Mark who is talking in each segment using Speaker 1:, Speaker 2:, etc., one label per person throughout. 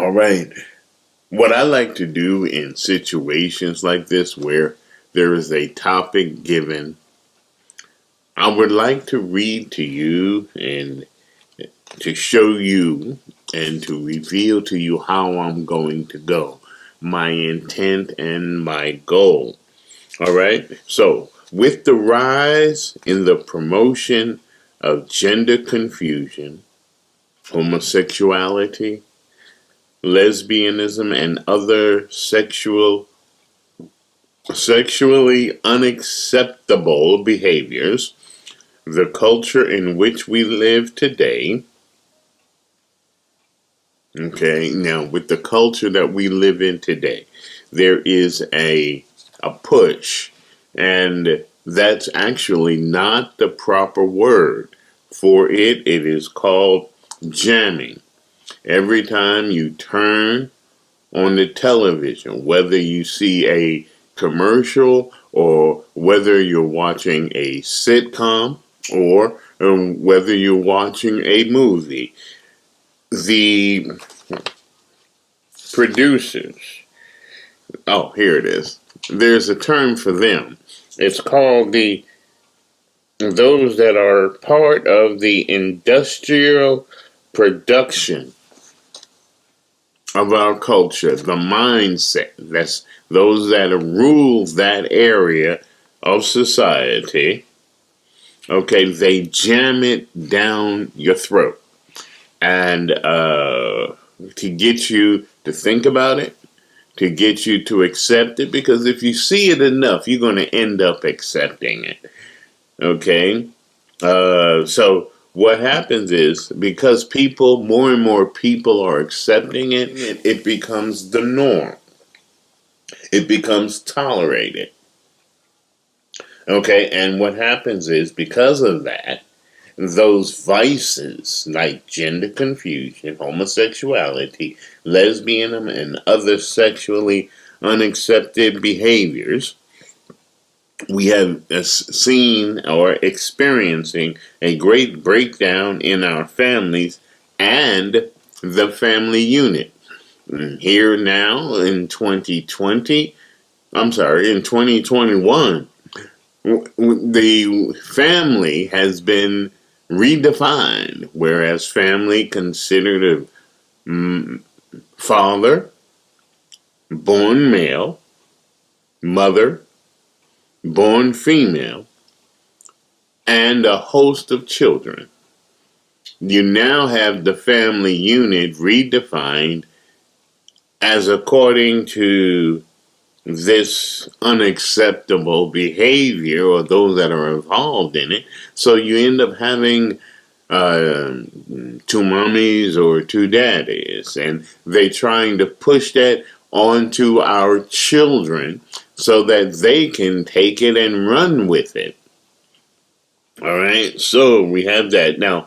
Speaker 1: All right. What I like to do in situations like this where there is a topic given, I would like to read to you and to show you and to reveal to you how I'm going to go, my intent and my goal. All right. So, with the rise in the promotion of gender confusion, homosexuality, lesbianism, and other sexually unacceptable behaviors, the culture in which we live today. Okay, now with the culture that we live in today, there is a push, and that's actually not the proper word for it. It is called jamming. Every time you turn on the television, whether you see a commercial or whether you're watching a sitcom or whether you're watching a movie, the producers, oh, here it is. There's a term for them. It's called those that are part of the industrial production of our culture, the mindset. That's those that rule that area of society. Okay, they jam it down your throat. And to get you to think about it, to get you to accept it, because if you see it enough, you're going to end up accepting it. Okay? So what happens is, because more and more people are accepting it, it becomes the norm. It becomes tolerated. Okay? And what happens is, because of that, those vices like gender confusion, homosexuality, lesbianism, and other sexually unaccepted behaviors, we have seen or experiencing a great breakdown in our families and the family unit. Here now in 2021, the family has been redefined, whereas family considered a father, born male, mother, born female, and a host of children. You now have the family unit redefined as according to this unacceptable behavior or those that are involved in it. So you end up having two mommies or two daddies, and they're trying to push that onto our children so that they can take it and run with it. All right, so we have that. Now,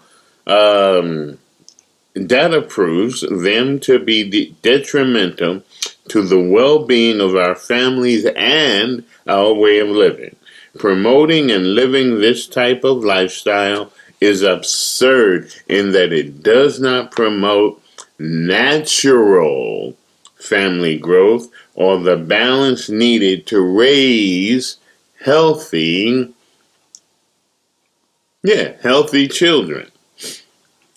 Speaker 1: data proves them to be detrimental to the well-being of our families and our way of living. Promoting and living this type of lifestyle is absurd in that it does not promote natural family growth or the balance needed to raise healthy children.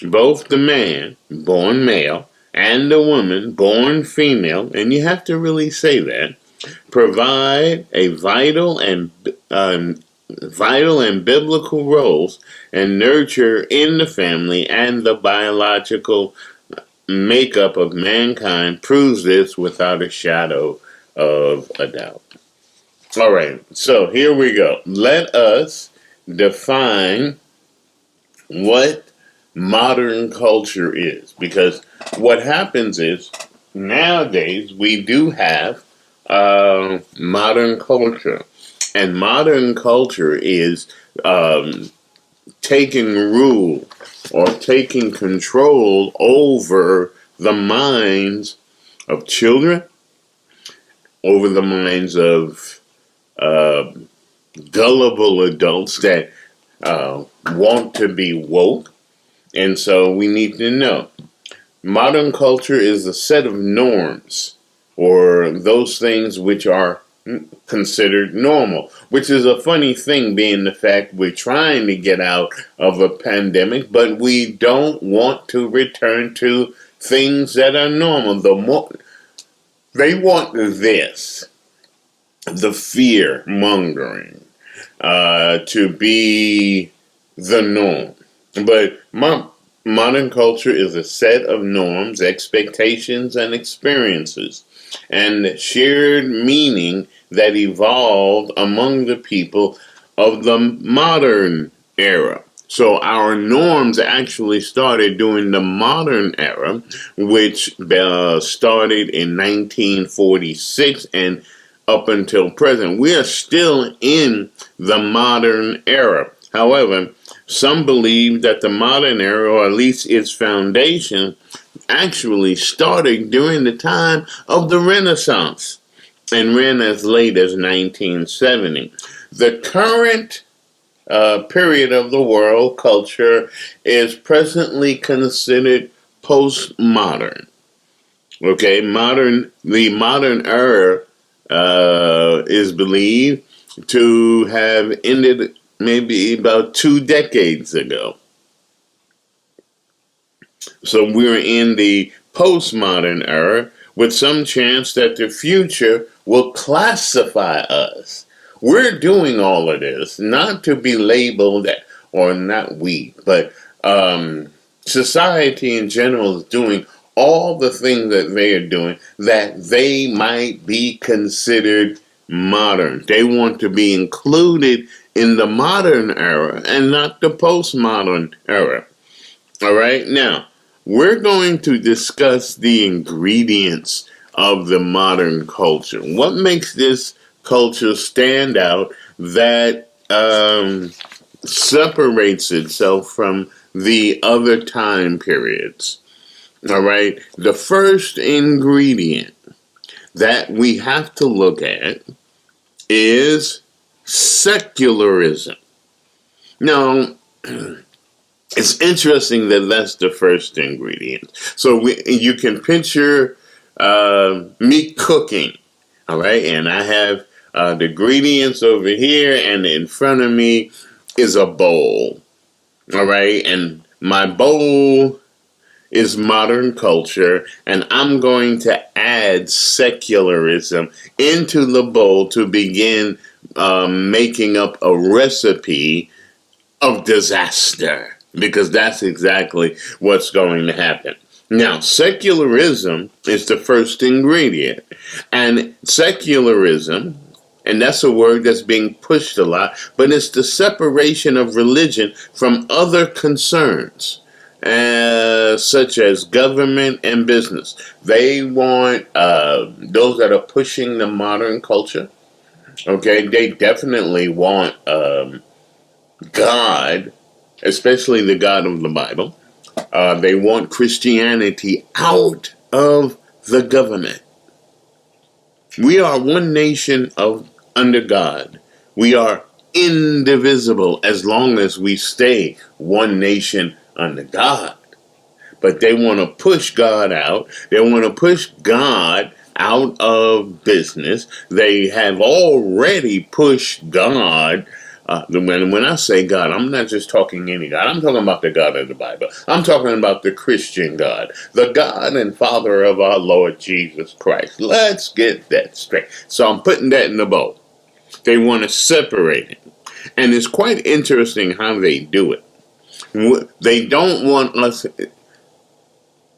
Speaker 1: Both the man, born male, and the woman, born female, and you have to really say that, provide a vital and biblical roles and nurture in the family, and the biological makeup of mankind proves this without a shadow of a doubt. All right, so here we go. Let us define what modern culture is, because what happens is nowadays we do have modern culture, and modern culture is taking rule or taking control over the minds of children, over the minds of gullible adults that want to be woke. And so we need to know Modern culture is a set of norms, or those things which are considered normal, which is a funny thing, being the fact we're trying to get out of a pandemic, but we don't want to return to things that are normal. They want this, the fear mongering, to be the norm. But modern culture is a set of norms, expectations, and experiences, and shared meaning that evolved among the people of the modern era. So our norms actually started during the modern era, which started in 1946 and up until present. We are still in the modern era. However, some believe that the modern era, or at least its foundation, actually started during the time of the Renaissance and ran as late as 1970. The current period of the world culture is presently considered postmodern. Okay, the modern era is believed to have ended maybe about 2 decades ago. So we're in the postmodern era with some chance that the future will classify us. We're doing all of this not to be labeled, or not we, but society in general is doing all the things that they are doing that they might be considered modern. They want to be included in the modern era and not the postmodern era. All right, now we're going to discuss the ingredients of the modern culture. What makes this culture stand out that separates itself from the other time periods? All right, the first ingredient that we have to look at is secularism. Now, it's interesting that that's the first ingredient. So you can picture me cooking, all right? And I have the ingredients over here, and in front of me is a bowl, all right? And my bowl is modern culture, and I'm going to add secularism into the bowl to begin making up a recipe of disaster, because that's exactly what's going to happen. Now, secularism is the first ingredient, and secularism, and that's a word that's being pushed a lot, but it's the separation of religion from other concerns, such as government and business. They want those that are pushing the modern culture. Okay, they definitely want God, especially the God of the Bible. They want Christianity out of the government. We are one nation under God. We are indivisible as long as we stay one nation under God. But they want to push God out. They want to push God out of business. They have already pushed God. When I say God, I'm not just talking any God. I'm talking about the God of the Bible. I'm talking about the Christian God, the God and Father of our Lord Jesus Christ. Let's get that straight. So I'm putting that in the bowl. They want to separate it. And it's quite interesting how they do it. They don't want us.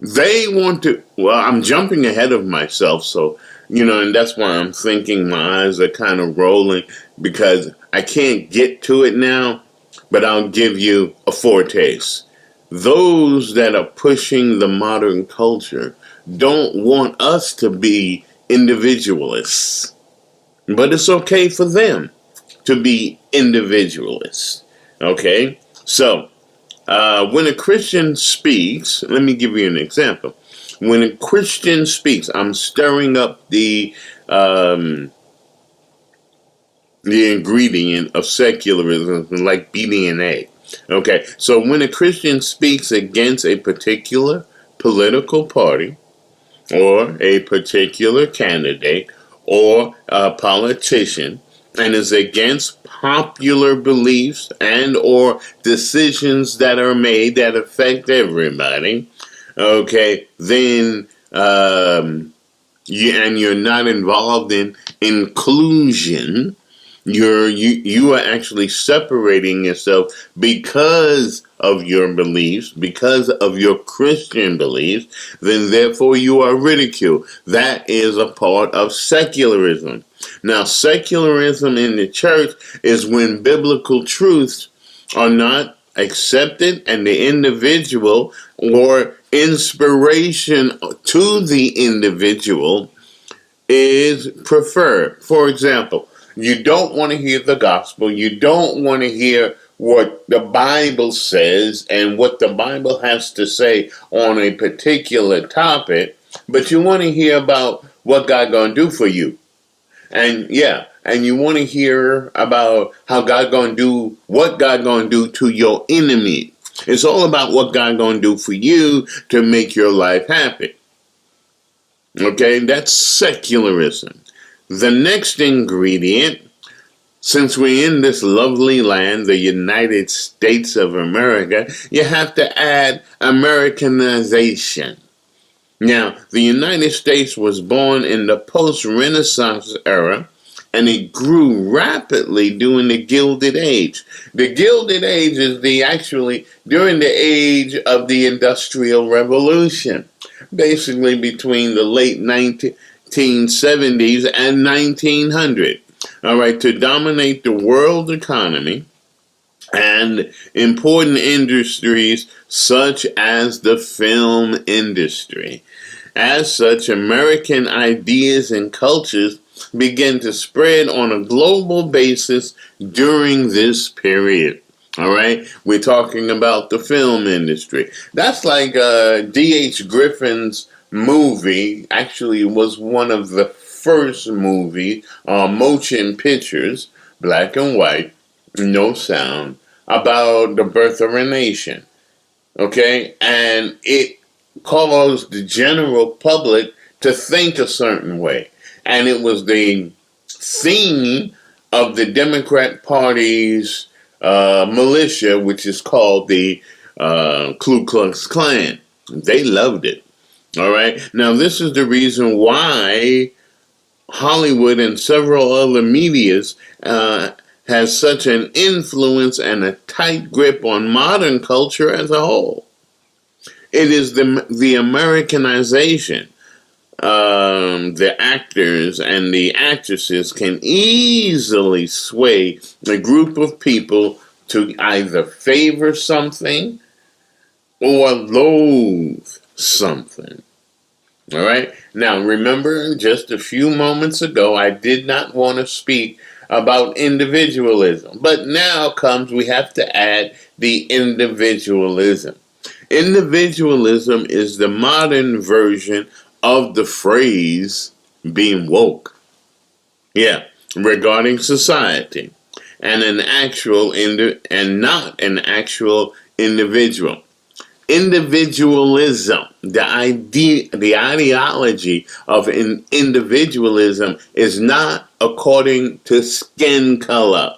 Speaker 1: They want to. Well, I'm jumping ahead of myself, so, and that's why I'm thinking my eyes are kind of rolling, because I can't get to it now, but I'll give you a foretaste. Those that are pushing the modern culture don't want us to be individualists, but it's okay for them to be individualists. Okay? So, when a Christian speaks, let me give you an example. When a Christian speaks, I'm stirring up the ingredient of secularism, like beating an egg. Okay, so when a Christian speaks against a particular political party or a particular candidate or a politician and is against popular beliefs and or decisions that are made that affect everybody, okay, then you're not involved in inclusion, you are actually separating yourself because of your beliefs, because of your Christian beliefs, then therefore you are ridiculed. That is a part of secularism. Now, secularism in the church is when biblical truths are not accepted and the individual or inspiration to the individual is preferred. For example, you don't want to hear the gospel. You don't want to hear what the Bible says and what the Bible has to say on a particular topic, but you want to hear about what God gonna do for you. And you want to hear about how God gonna do, what God gonna do to your enemy. It's all about what God gonna do for you to make your life happy. Okay, that's secularism. The next ingredient, since we're in this lovely land, the United States of America, you have to add Americanization. Now, the United States was born in the post-Renaissance era, and it grew rapidly during the Gilded Age. The Gilded Age is during the age of the Industrial Revolution, basically between the late 1970s and 1900. All right, to dominate the world economy and important industries such as the film industry. As such, American ideas and cultures began to spread on a global basis during this period. All right, we're talking about the film industry. That's like D.H. Griffin's movie. Actually, was one of the first movie motion pictures, black and white, no sound, about the birth of a nation. Okay, and it caused the general public to think a certain way, and it was the theme of the Democrat Party's militia, which is called the Ku Klux Klan. They loved it. All right. Now, this is the reason why Hollywood and several other medias has such an influence and a tight grip on modern culture as a whole. It is the Americanization. The actors and the actresses can easily sway a group of people to either favor something or loathe something. All right. Now, remember, just a few moments ago, I did not want to speak about individualism, but now we have to add the individualism. Individualism is the modern version of the phrase being woke. Yeah, regarding society and not an actual individual. Individualism, the ideology of individualism is not according to skin color.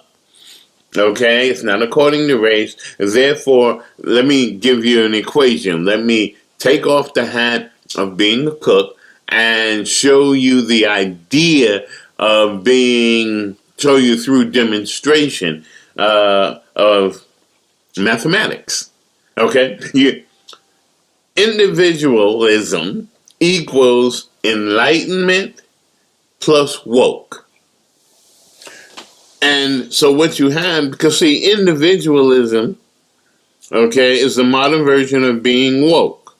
Speaker 1: Okay, it's not according to race. Therefore, let me give you an equation. Let me take off the hat of being a cook and show you the idea of show you through demonstration of mathematics. Okay? Individualism equals enlightenment plus woke. And so what you have, because see, individualism, okay, is the modern version of being woke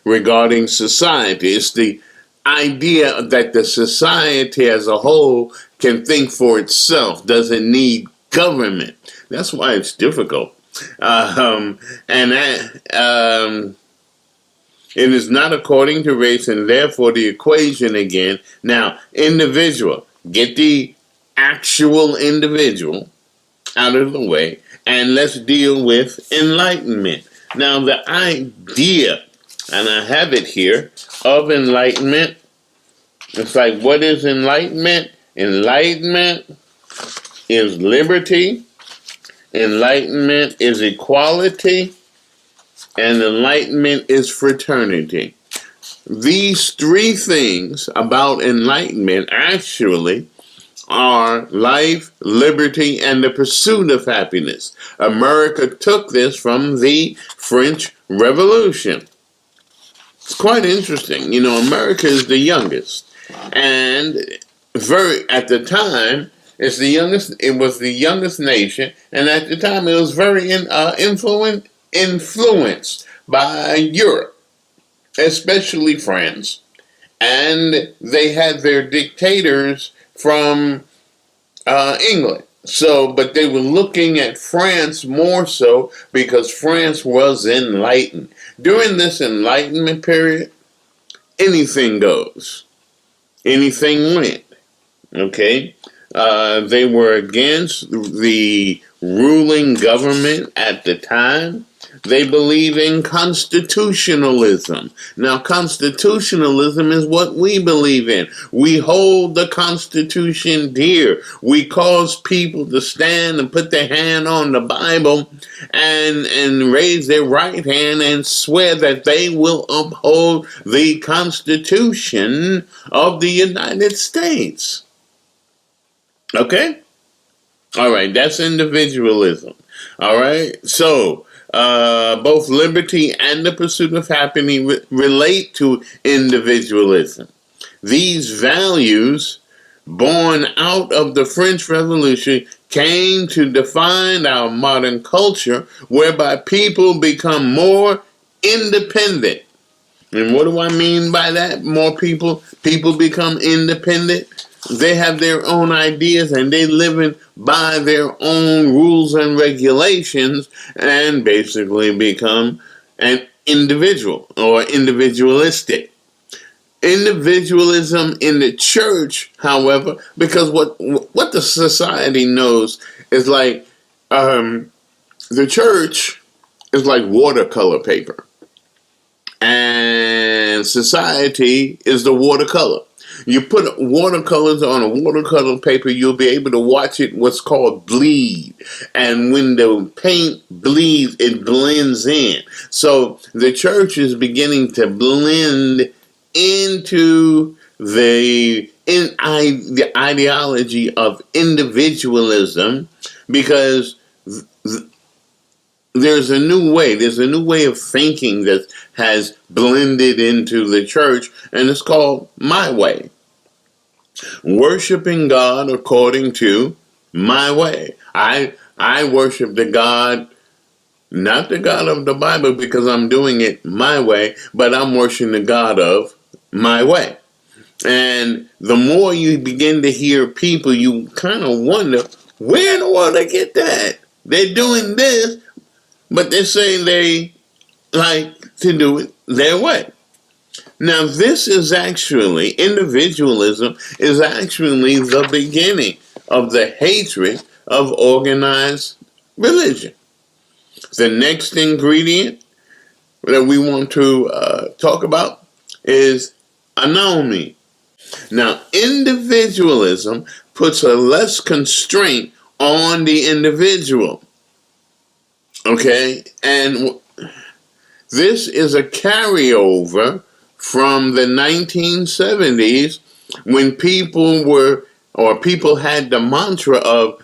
Speaker 1: regarding society. It's the idea that the society as a whole can think for itself, doesn't need government. That's why it's difficult. It is not according to race, and therefore the equation again. Now, individual, get the actual individual out of the way, and let's deal with enlightenment. Now, the idea and I have it here, of enlightenment. It's like, what is enlightenment? Enlightenment is liberty, enlightenment is equality, and enlightenment is fraternity. These three things about enlightenment actually are life, liberty, and the pursuit of happiness. America took this from the French Revolution. It's quite interesting. You know, America is the youngest, and at the time, it's the youngest. It was the youngest nation, and at the time, it was very influenced by Europe, especially France, and they had their dictators from England. So, but they were looking at France more so because France was enlightened. During this Enlightenment period, anything goes. Anything went. Okay? They were against the ruling government at the time. They believe in constitutionalism. Now, constitutionalism is what we believe in. We hold the Constitution dear. We cause people to stand and put their hand on the Bible and raise their right hand and swear that they will uphold the Constitution of the United States. Okay? All right, that's individualism. All right? So, both liberty and the pursuit of happiness relate to individualism. These values, born out of the French Revolution, came to define our modern culture, whereby people become more independent. And what do I mean by that? More people become independent. They have their own ideas and they live by their own rules and regulations and basically become an individual or individualistic. Individualism in the church, however, because what the society knows is like the church is like watercolor paper, and society is the watercolor. You put watercolors on a watercolor paper, you'll be able to watch it what's called bleed. And when the paint bleeds, it blends in. So the church is beginning to blend into the ideology of individualism, because there's a new way of thinking that has blended into the church, and it's called my way. Worshiping God according to my way. I worship the God, not the God of the Bible because I'm doing it my way, but I'm worshiping the God of my way. And the more you begin to hear people, you kind of wonder, where in the world they get that? They're doing this, but they're saying they like to do it their way. Now, this is actually, individualism is actually the beginning of the hatred of organized religion. The next ingredient that we want to talk about is anomie. Now, individualism puts a less constraint on the individual. Okay? And this is a carryover from the 1970s when people had the mantra of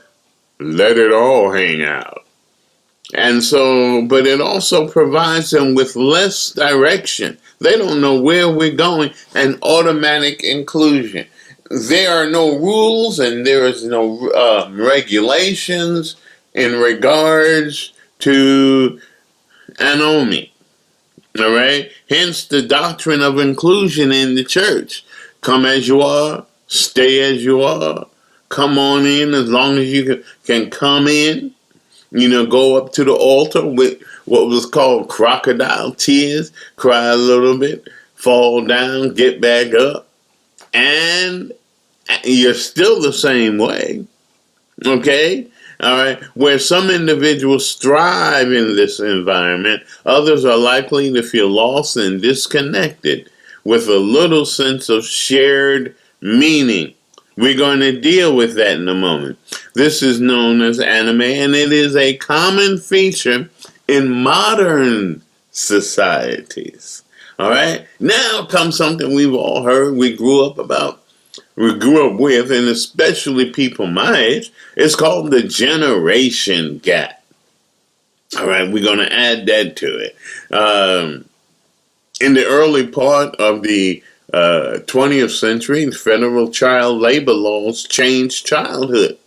Speaker 1: let it all hang out. And so, but it also provides them with less direction. They don't know where we're going, and automatic inclusion. There are no rules and there is no regulations in regards to anomie. All right? Hence the doctrine of inclusion in the church. Come as you are, stay as you are. Come on in as long as you can come in. You know, go up to the altar with what was called crocodile tears, cry a little bit, fall down, get back up, and you're still the same way. Okay? All right, where some individuals thrive in this environment, others are likely to feel lost and disconnected with a little sense of shared meaning. We're going to deal with that in a moment. This is known as anime, and it is a common feature in modern societies. All right, now comes something we've all heard, we grew up with, and especially people my age. It's called the generation gap. All right, we're going to add that to it. In the early part of the 20th century, the federal child labor laws changed childhood.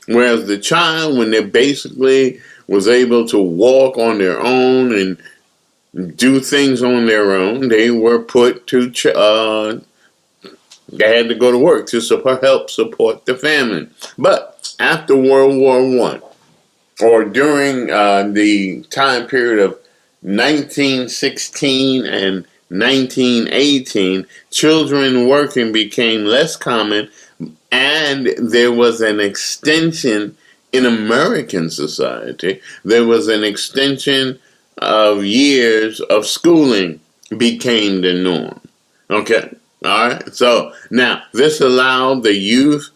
Speaker 1: Whereas the child, when they basically was able to walk on their own and do things on their own, they were put to they had to go to work to help support the family. But after World War I, or during the time period of 1916 and 1918, children working became less common, and there was an extension in American society. There was an extension of years of schooling became the norm. Okay. All right. So now this allowed the youth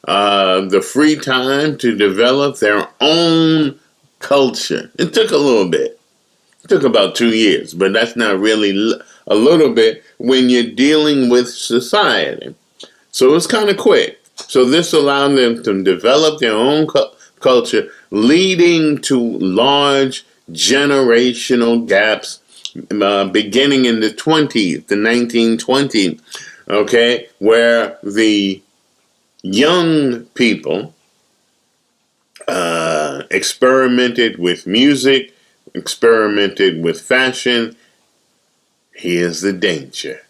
Speaker 1: the free time to develop their own culture. It took a little bit. It took about 2 years, but that's not really a little bit when you're dealing with society. So it's kind of quick. So this allowed them to develop their own culture, leading to large generational gaps beginning in the 1920s, okay, where the young people experimented with music, experimented with fashion. Here's the danger.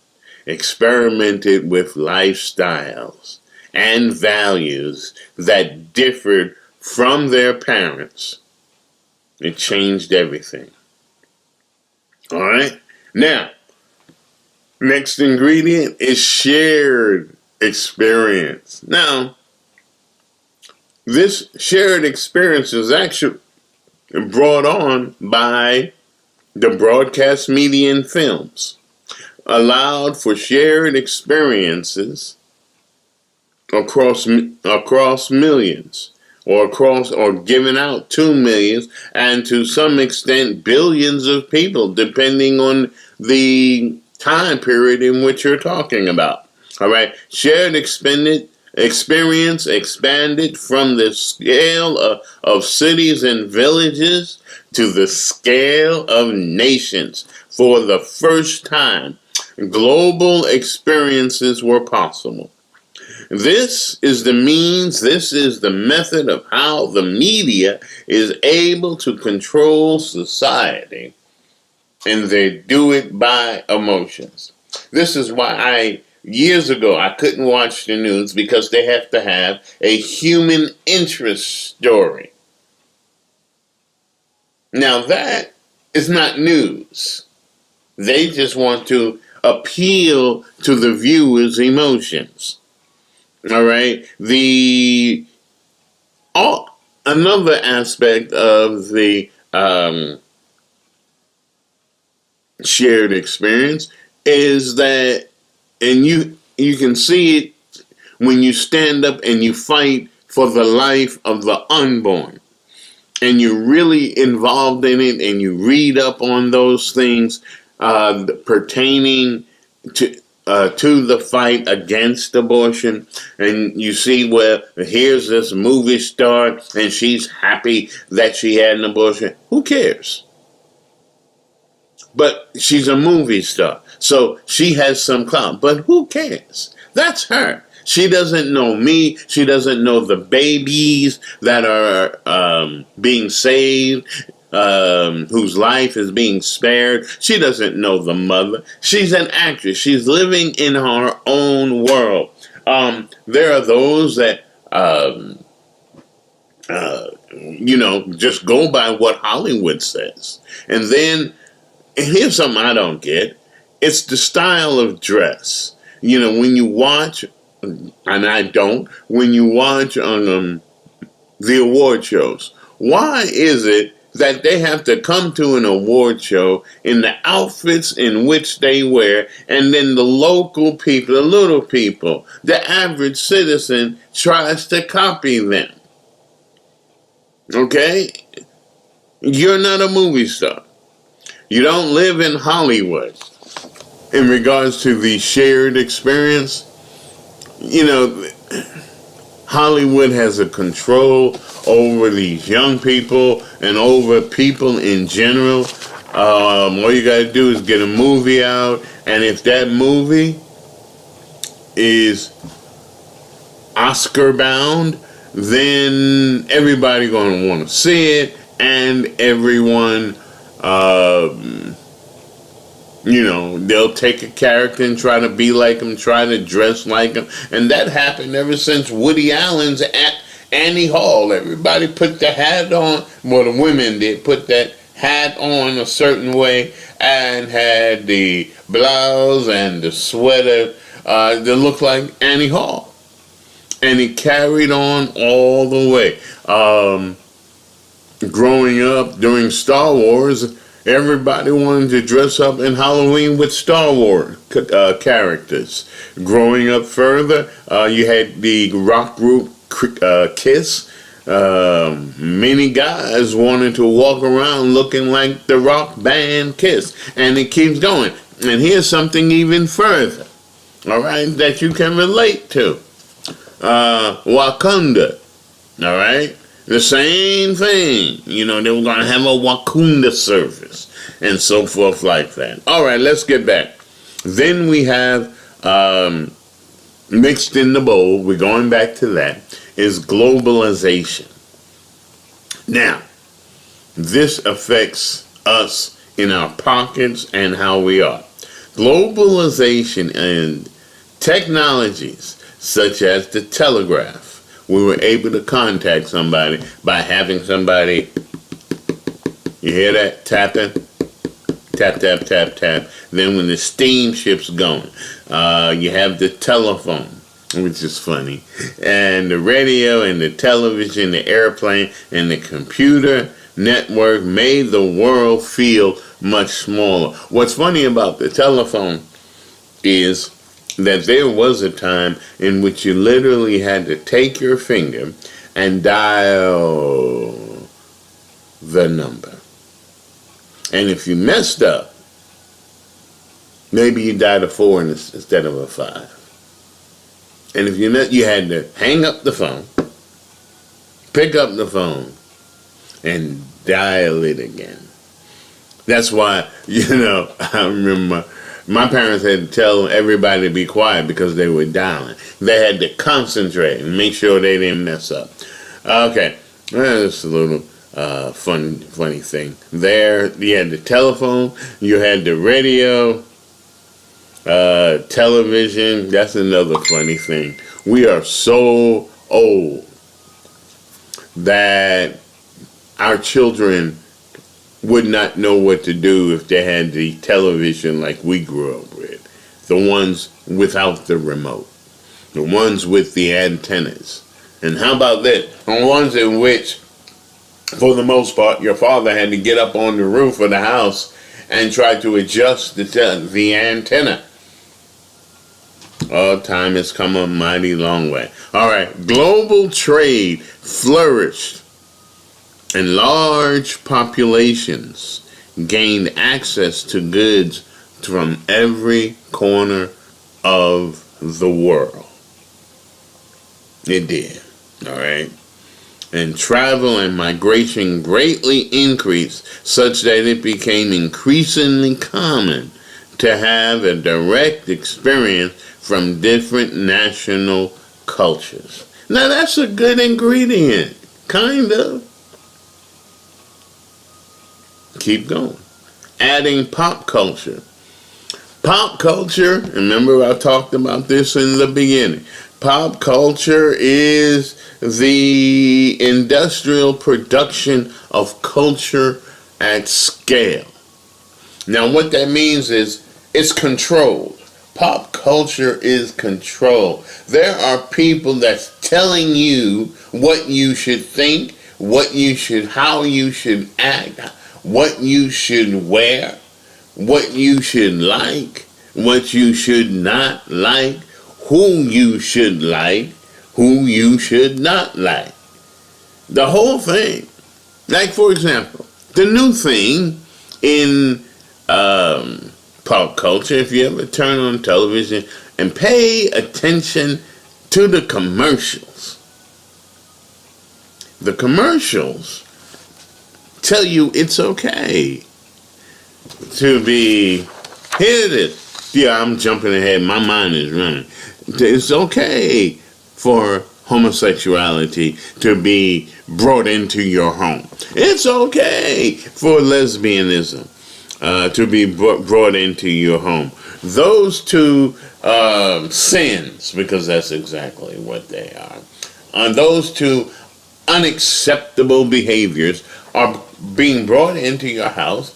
Speaker 1: Experimented with lifestyles and values that differed from their parents. It changed everything. All right? Now, next ingredient is shared experience. Now, this shared experience is actually brought on by the broadcast media and films, allowed for shared experiences across millions, or given out to millions, and to some extent billions of people, depending on the time period in which you're talking about. All right, shared experience expanded from the scale of cities and villages to the scale of nations. For the first time, global experiences were possible. This is the method of how the media is able to control society, and they do it by emotions. This is why years ago I couldn't watch the news, because they have to have a human interest story. Now that is not news. They just want to appeal to the viewer's emotions. All right. Another aspect of the shared experience is that, and you can see it when you stand up and you fight for the life of the unborn, and you're really involved in it, and you read up on those things pertaining to the fight against abortion, and you see where here's this movie star and she's happy that she had an abortion. Who cares? But she's a movie star, so she has some clout. But who cares? That's her. She doesn't know me. She doesn't know the babies that are being saved, whose life is being spared. She doesn't know the mother. She's an actress. She's living in her own world. There are those that, just go by what Hollywood says. And then, here's something I don't get. It's the style of dress. When you watch, and I don't, when you watch the award shows. Why is it that they have to come to an award show in the outfits in which they wear, and then the local people, the little people, the average citizen tries to copy them? Okay? You're not a movie star. You don't live in Hollywood. In regards to the shared experience, Hollywood has a control over these young people and over people in general. All you got to do is get a movie out, and if that movie is Oscar bound, then everybody going to want to see it, and everyone, they'll take a character and try to be like him, try to dress like him. And that happened ever since Woody Allen's at Annie Hall. Everybody put the hat on, well, the women did, put that hat on a certain way and had the blouse and the sweater that looked like Annie Hall. And it carried on all the way. Growing up during Star Wars, everybody wanted to dress up in Halloween with Star Wars characters. Growing up further, you had the rock group Kiss. Many guys wanted to walk around looking like the rock band Kiss. And it keeps going. And here's something even further, all right, that you can relate to. Wakanda, all right? The same thing. They were going to have a Wakanda service and so forth like that. All right, let's get back. Then we have mixed in the bowl, we're going back to that, is globalization. Now, this affects us in our pockets and how we are. Globalization and technologies such as the telegraph. We were able to contact somebody by having somebody, you hear that, tapping? Tap, tap, tap, tap. Then when the steamship's going, you have the telephone, which is funny, and the radio and the television, the airplane, and the computer network made the world feel much smaller. What's funny about the telephone is that there was a time in which you literally had to take your finger and dial the number. And if you messed up, maybe you dialed a 4 instead of a 5. And if you had to hang up the phone, pick up the phone, and dial it again. That's why, I remember my parents had to tell everybody to be quiet because they were dialing. They had to concentrate and make sure they didn't mess up. Okay, that's a little funny thing. There, you had the telephone, you had the radio, television. That's another funny thing. We are so old that our children would not know what to do if they had the television like we grew up with. The ones without the remote. The ones with the antennas. And how about that? The ones in which, for the most part, your father had to get up on the roof of the house and try to adjust the antenna. Oh, time has come a mighty long way. All right, global trade flourished. And large populations gained access to goods from every corner of the world. It did, all right? And travel and migration greatly increased such that it became increasingly common to have a direct experience from different national cultures. Now that's a good ingredient, kind of. Keep going. Adding pop culture. Pop culture, remember I talked about this in the beginning. Pop culture is the industrial production of culture at scale. Now what that means is it's controlled. Pop culture is control. There are people that's telling you what you should think, how you should act, what you should wear, what you should like, what you should not like, who you should like, who you should not like. The whole thing. Like, for example, the new thing in pop culture, if you ever turn on television and pay attention to the commercials tell you it's okay to be, here it is. Yeah, I'm jumping ahead. My mind is running. It's okay for homosexuality to be brought into your home. It's okay for lesbianism to be brought into your home. Those two sins, because that's exactly what they are, those two unacceptable behaviors are being brought into your house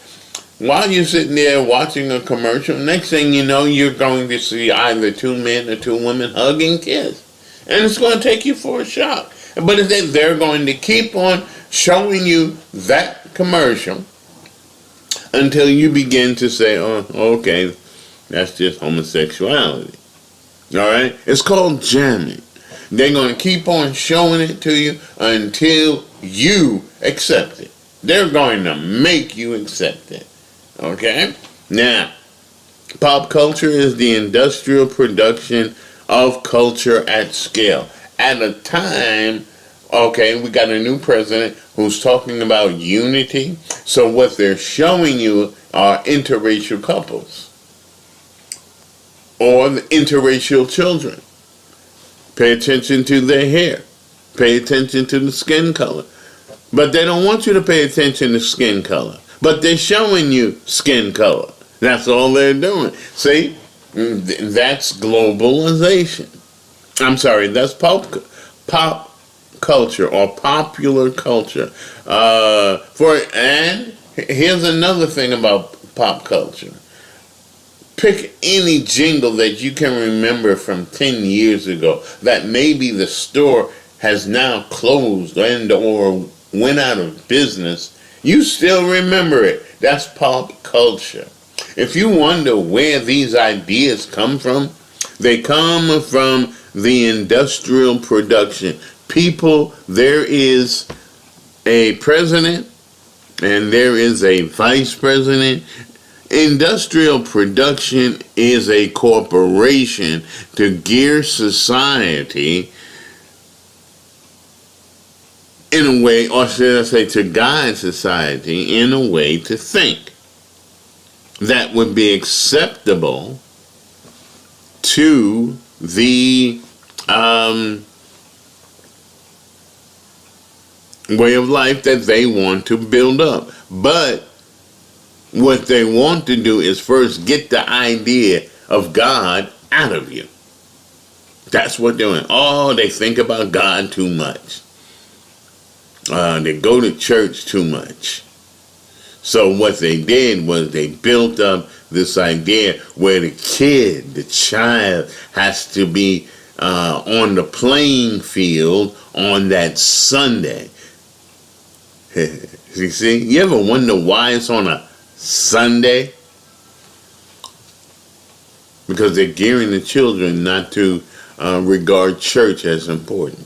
Speaker 1: while you're sitting there watching a commercial. Next thing you know, you're going to see either two men or two women hug and kiss. And it's going to take you for a shock. But they're going to keep on showing you that commercial until you begin to say, oh, okay, that's just homosexuality. All right? It's called jamming. They're going to keep on showing it to you until you accept it. They're going to make you accept it. Okay? Now, pop culture is the industrial production of culture at scale. At a time, okay, we got a new president who's talking about unity. So what they're showing you are interracial couples or the interracial children. Pay attention to their hair. Pay attention to the skin color. But they don't want you to pay attention to skin color. But they're showing you skin color. That's all they're doing. See? That's globalization. I'm sorry, that's pop culture or popular culture. And here's another thing about pop culture. Pick any jingle that you can remember from 10 years ago that maybe the store has now closed and or went out of business. You still remember it. That's pop culture. If you wonder where these ideas come from, they come from the industrial production. People, there is a president and there is a vice president. Industrial production is a corporation to gear society in a way, or should I say to guide society in a way to think that would be acceptable to the way of life that they want to build up. But what they want to do is first get the idea of God out of you. That's what they're doing. Oh, they think about God too much. They go to church too much. So what they did was they built up this idea where the child has to be on the playing field on that Sunday. You see, you ever wonder why it's on a Sunday? Because they're gearing the children not to regard church as important.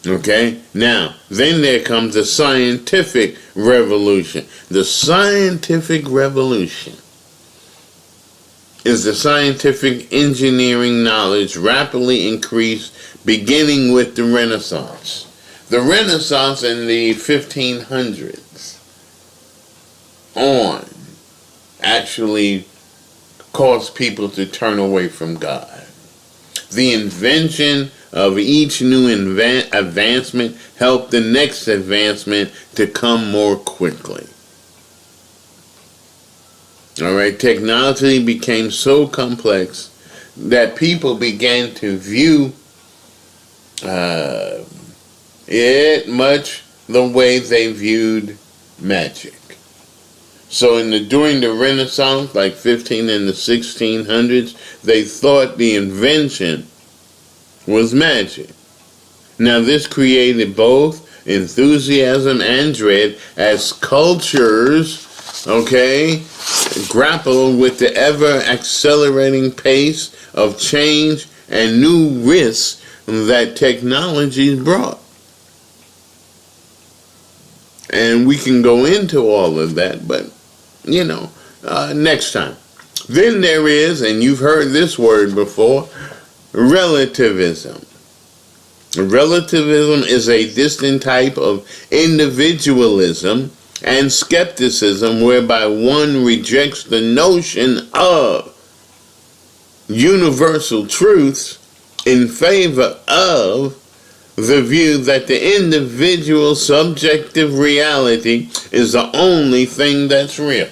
Speaker 1: Okay? Now, then there comes the scientific revolution. The scientific revolution is the scientific engineering knowledge rapidly increased beginning with the Renaissance. The Renaissance in the 1500s on actually caused people to turn away from God. The invention of each new advancement helped the next advancement to come more quickly. Alright, technology became so complex that people began to view it much the way they viewed magic. So during the Renaissance, like 15 and the 1600s, they thought the invention was magic. Now this created both enthusiasm and dread as cultures, okay, grapple with the ever accelerating pace of change and new risks that technology brought. And we can go into all of that, but, next time. Then there is, and you've heard this word before, relativism. Relativism is a distant type of individualism and skepticism whereby one rejects the notion of universal truths in favor of the view that the individual subjective reality is the only thing that's real.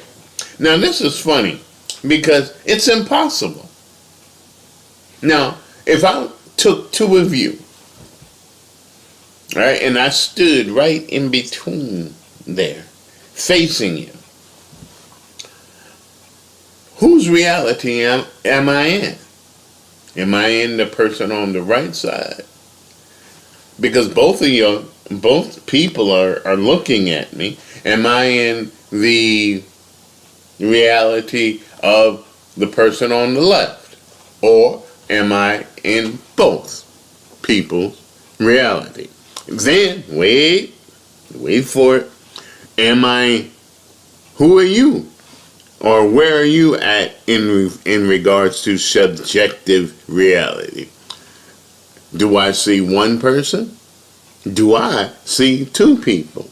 Speaker 1: Now this is funny because it's impossible. Now, if I took two of you, right, and I stood right in between there, facing you, whose reality am I in? Am I in the person on the right side? Because both people are looking at me. Am I in the reality of the person on the left? Or am I in both people's reality? Then, wait for it. Who are you? Or where are you at in regards to subjective reality? Do I see one person? Do I see two people?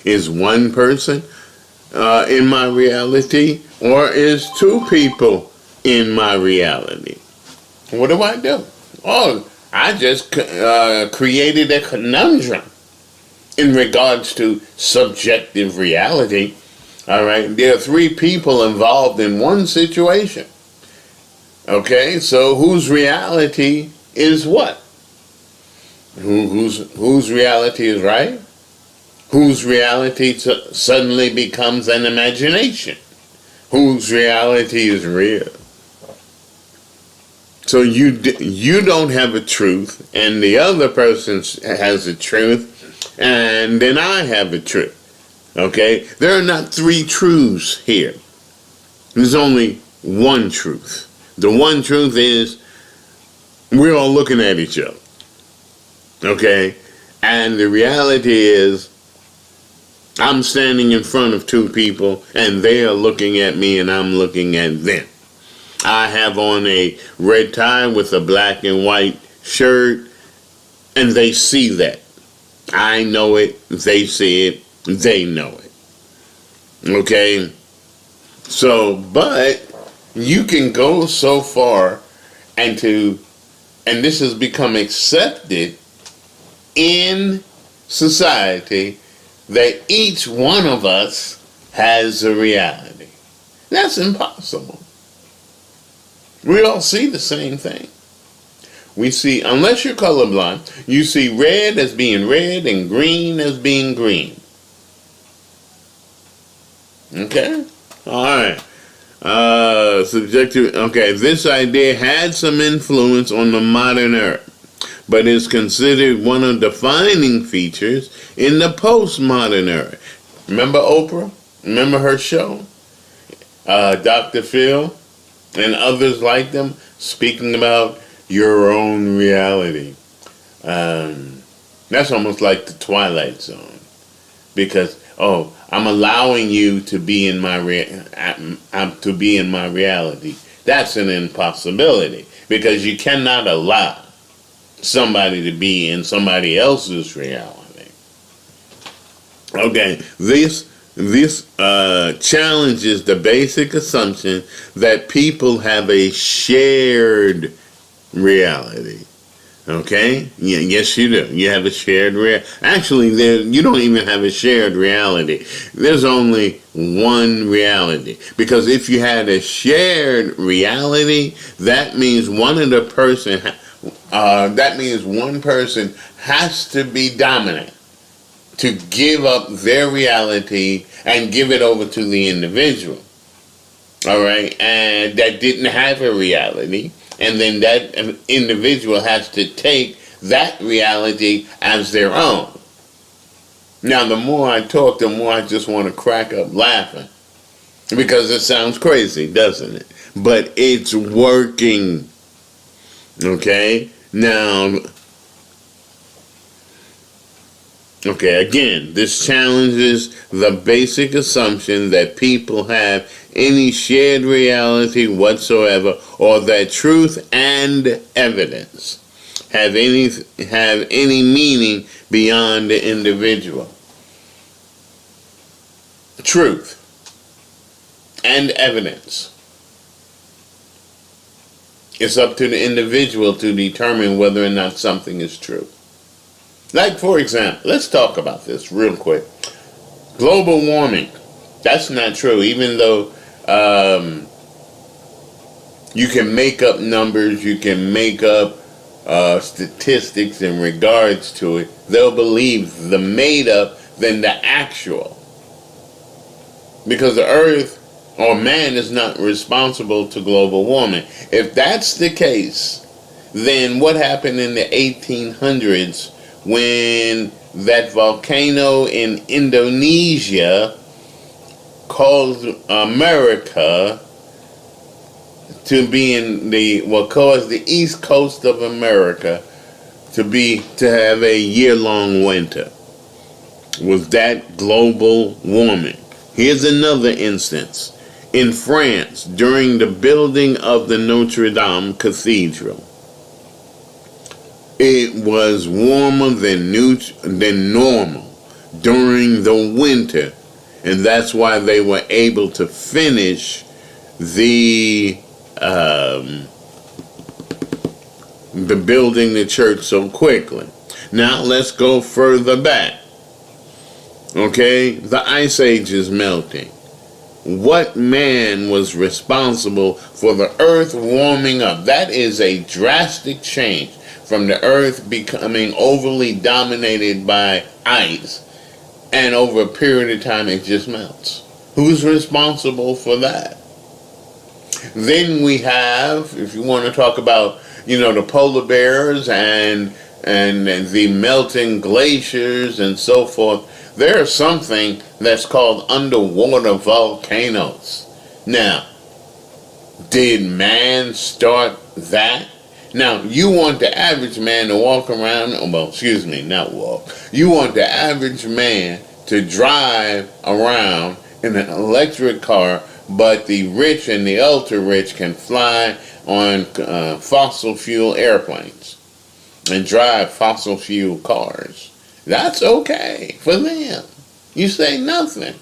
Speaker 1: Is one person in my reality, or is two people in my reality? What do I do? Oh, I just created a conundrum in regards to subjective reality. All right, there are three people involved in one situation. Okay, so whose reality is what? Whose reality is right? Whose reality suddenly becomes an imagination? Whose reality is real? So you don't have a truth, and the other person has a truth, and then I have a truth. Okay? There are not three truths here. There's only one truth. The one truth is we're all looking at each other. Okay? And the reality is I'm standing in front of two people, and they are looking at me, and I'm looking at them. I have on a red tie with a black and white shirt, and they see that. I know it, they see it, they know it. Okay? So, but you can go so far and this has become accepted in society that each one of us has a reality. That's impossible. We all see the same thing. We see, unless you're colorblind, you see red as being red and green as being green. Okay? Alright. Subjective. Okay, this idea had some influence on the modern era, but is considered one of the defining features in the postmodern era. Remember Oprah? Remember her show? Dr. Phil and others like them speaking about your own reality. That's almost like the Twilight Zone, because I'm allowing you to be in my reality. That's an impossibility, because you cannot allow somebody to be in somebody else's reality. Okay, this challenges the basic assumption that people have a shared reality. Okay? Yes, you do. You have a shared reality. Actually, you don't even have a shared reality. There's only one reality. Because if you had a shared reality, that means one person has to be dominant to give up their reality and give it over to the individual. All right, and that didn't have a reality, and then that individual has to take that reality as their own. Now, the more I talk, the more I just want to crack up laughing, because it sounds crazy, doesn't it? But it's working. Okay? Now, again, this challenges the basic assumption that people have any shared reality whatsoever, or that truth and evidence have any meaning beyond the individual. Truth and evidence. It's up to the individual to determine whether or not something is true. Like, for example, let's talk about this real quick. Global warming. That's not true, even though you can make up numbers, you can make up statistics in regards to it. They'll believe the made up than the actual. Because the earth or man is not responsible to global warming. If that's the case, then what happened in the 1800s when that volcano in Indonesia caused America to be caused the east coast of America to have a year-long winter? Was that global warming? Here's another instance. In France, during the building of the Notre Dame Cathedral, it was warmer than normal during the winter, and that's why they were able to finish the building the church so quickly. Now let's go further back. Okay, the Ice Age is melting. What man was responsible for the earth warming up? That is a drastic change from the earth becoming overly dominated by ice, and over a period of time it just melts. Who's responsible for that? Then we have, if you want to talk about, the polar bears and the melting glaciers and so forth, there's something that's called underwater volcanoes. Now, did man start that? Now, you want the average man to walk around, you want the average man to drive around in an electric car, but the rich and the ultra-rich can fly on fossil fuel airplanes and drive fossil fuel cars. That's okay for them. You say nothing.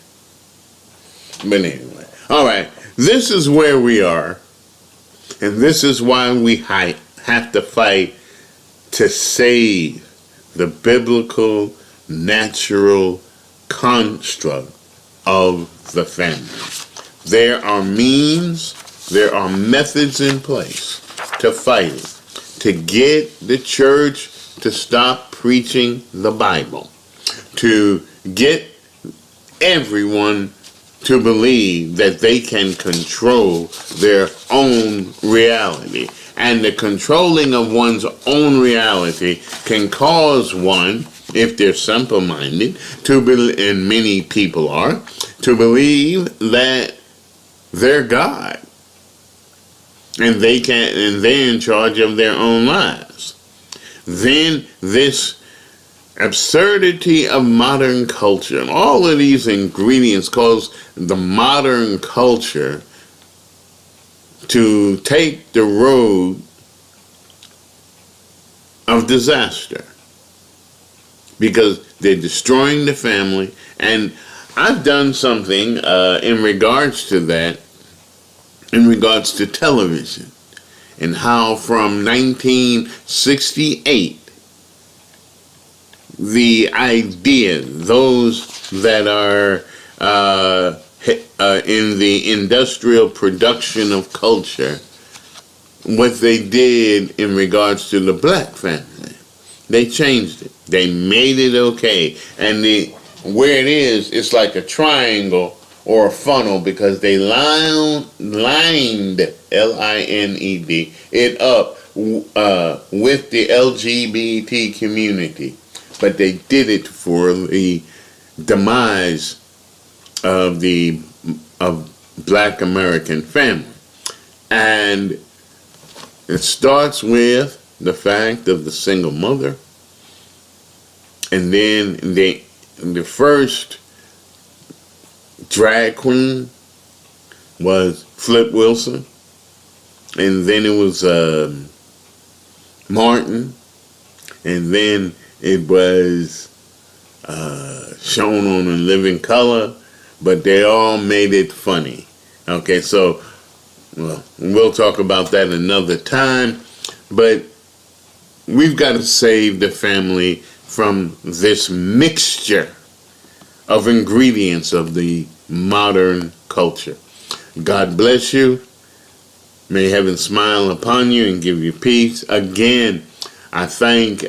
Speaker 1: But anyway, all right, this is where we are, and this is why we have to fight to save the biblical, natural construct of the family. There are means, there are methods in place to fight it, to get the church to stop preaching the Bible, to get everyone to believe that they can control their own reality. And the controlling of one's own reality can cause one, if they're simple-minded, and many people are, to believe that they're God, and they're in charge of their own lives. Then this absurdity of modern culture, and all of these ingredients cause the modern culture to take the road of disaster, because they're destroying the family. And I've done something in regards to that, in regards to television, and how from 1968, the idea, those that are in the industrial production of culture, what they did in regards to the black family, they changed it. They made it okay. And where it is, it's like a triangle or a funnel because they lined Lined it up with the LGBT community, but they did it for the demise of the Black American family. And it starts with the fact of the single mother, and then the first drag queen was Flip Wilson, and then it was Martin, and then it was shown on In Living Color, but they all made it funny. Okay, so we'll talk about that another time, but we've got to save the family from this mixture of ingredients of the modern culture. God bless you. May heaven smile upon you and give you peace. Again, I thank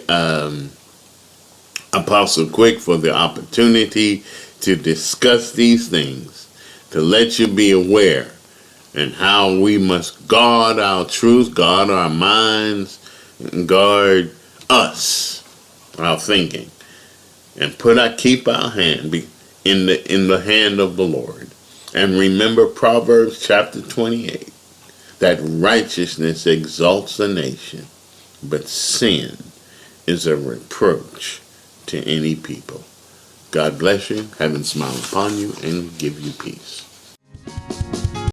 Speaker 1: Apostle Quick for the opportunity to discuss these things, to let you be aware and how we must guard our truth, guard our minds, and guard us, our thinking, and keep our hand in the hand of the Lord. And remember Proverbs chapter 28, that righteousness exalts a nation, but sin is a reproach to any people. God bless you, heaven smile upon you, and give you peace.